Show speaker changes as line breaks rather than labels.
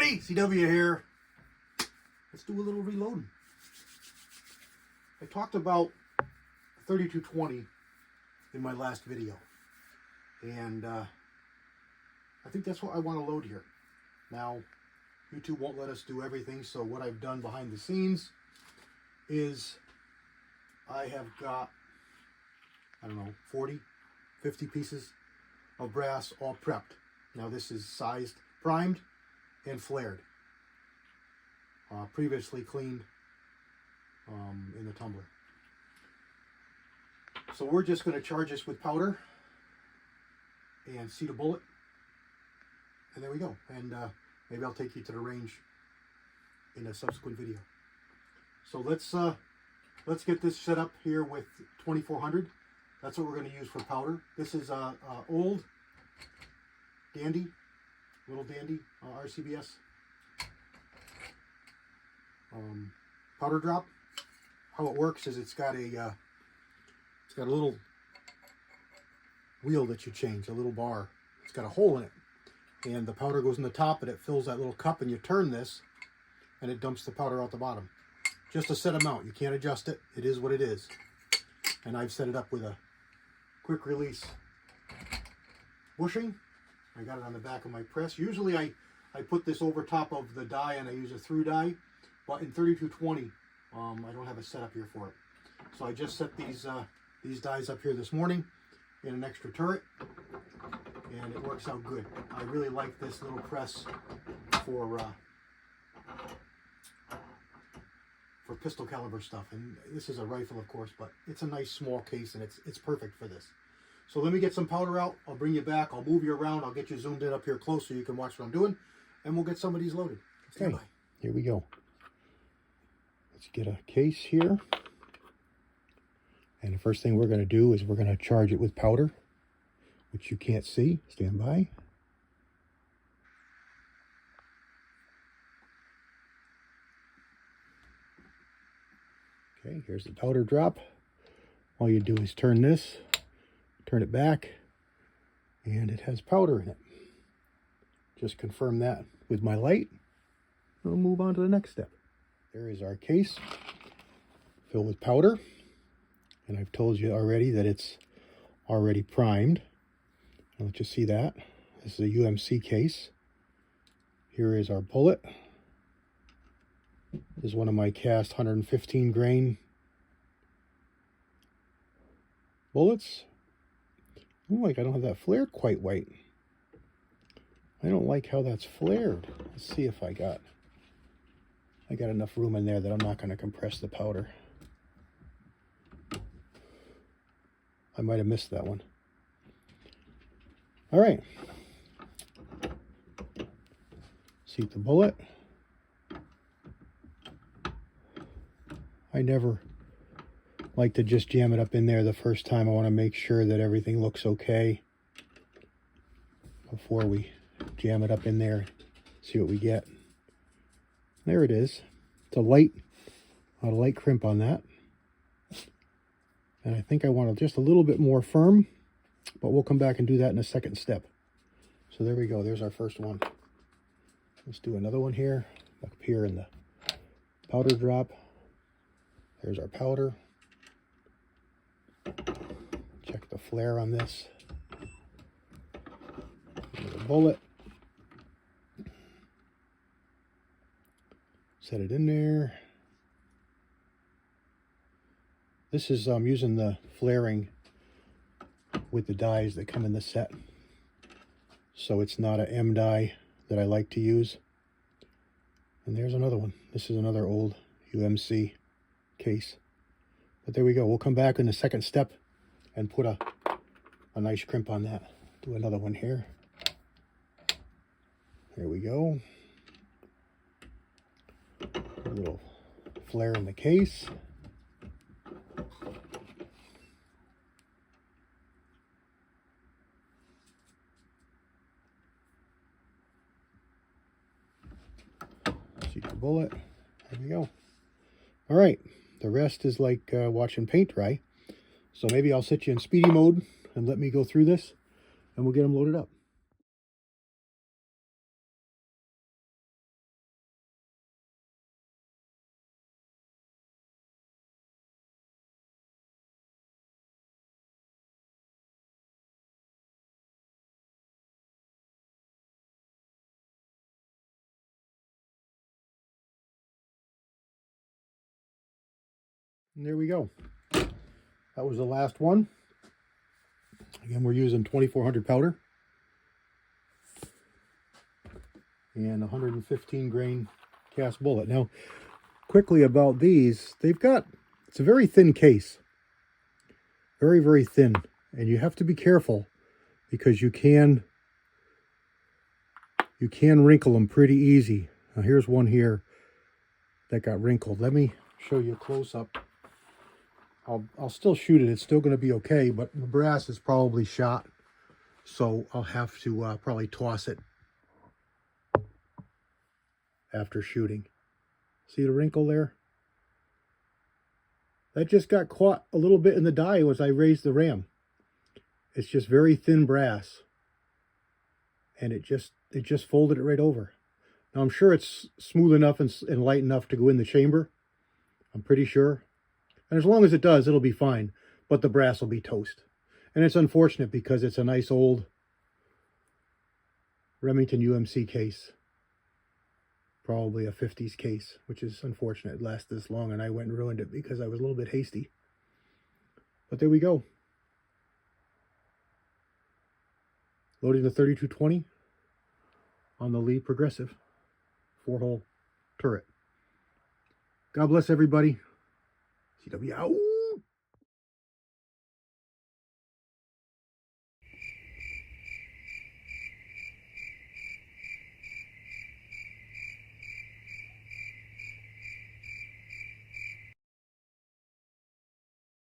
everybody, CW here. Let's do a little reloading. I talked about 3220 in my last video, and I think that's what I want to load here. Now, YouTube won't let us do everything, so what I've done behind the scenes is I have got, I don't know, 40, 50 pieces of brass all prepped. Now this is sized, primed, and flared. Previously cleaned in the tumbler. So we're just going to charge this with powder and seat a bullet, and there we go. And maybe I'll take you to the range in a subsequent video. So let's get this set up here with 2400. That's what we're going to use for powder. This is old dandy, little dandy RCBS powder drop. How it works is it's got a little wheel that you change, a little bar. It's got a hole in it, and the powder goes in the top, and it fills that little cup, and you turn this, and it dumps the powder out the bottom. Just a set amount. You can't adjust it. It is what it is. And I've set it up with a quick release bushing. I got it on the back of my press. Usually I put this over top of the die and I use a through die, but in 3220 I don't have a setup here for it. So I just set these dies up here this morning in an extra turret, and it works out good. I really like this little press for pistol caliber stuff, and this is a rifle, of course, but it's a nice small case, and it's perfect for this. So let me get some powder out. I'll bring you back. I'll move you around. I'll get you zoomed in up here close so you can watch what I'm doing, and we'll get some of these loaded. Okay, here we go. Let's get a case here, and the first thing we're going to do is we're going to charge it with powder, which you can't see. Stand by. Okay, here's the powder drop. All you do is turn this, turn it back, and it has powder in it. Just confirm that with my light. We'll move on to the next step. There is our case filled with powder, and I've told you already that it's already primed. I'll let you see that. This is a UMC case. Here is our bullet. This is one of my cast 115 grain bullets. I don't have that flared quite right. I don't like how that's flared. Let's see if I got enough room in there that I'm not going to compress the powder. I might have missed that one. All right. Seat the bullet. I never like to just jam it up in there the first time. I want to make sure that everything looks okay before we jam it up in there, see what we get. There it is. It's a light crimp on that. And I think I want just a little bit more firm, but we'll come back and do that in a second step. So there we go. There's our first one. Let's do another one here, up here in the powder drop. There's our powder. Check the flare on this. There's a bullet. Set it in there. This is using the flaring with the dies that come in the set. So it's not an M die that I like to use. And there's another one. This is another old UMC case. But there we go. We'll come back in the second step and put a nice crimp on that. Do another one here. There we go. A little flare in the case. Shoot the bullet. There we go. All right. The rest is like watching paint dry. So maybe I'll set you in speedy mode and let me go through this, and we'll get them loaded up. And there we go. That was the last one. Again, we're using 2400 powder and 115 grain cast bullet. Now, quickly about these, it's a very thin case. Very, very thin. And you have to be careful because you can wrinkle them pretty easy. Now, here's one here that got wrinkled. Let me show you a close-up. I'll still shoot it. It's still going to be okay, but the brass is probably shot, so I'll have to probably toss it after shooting. See the wrinkle there? That just got caught a little bit in the die as I raised the ram. It's just very thin brass, and it just folded it right over. Now I'm sure it's smooth enough and light enough to go in the chamber. I'm pretty sure. And as long as it does, it'll be fine. But the brass will be toast. And it's unfortunate because it's a nice old Remington UMC case. Probably a 50's case, which is unfortunate. It lasted this long and I went and ruined it because I was a little bit hasty. But there we go. Loading the 3220 on the Lee Progressive 4-hole turret. God bless everybody. CW out.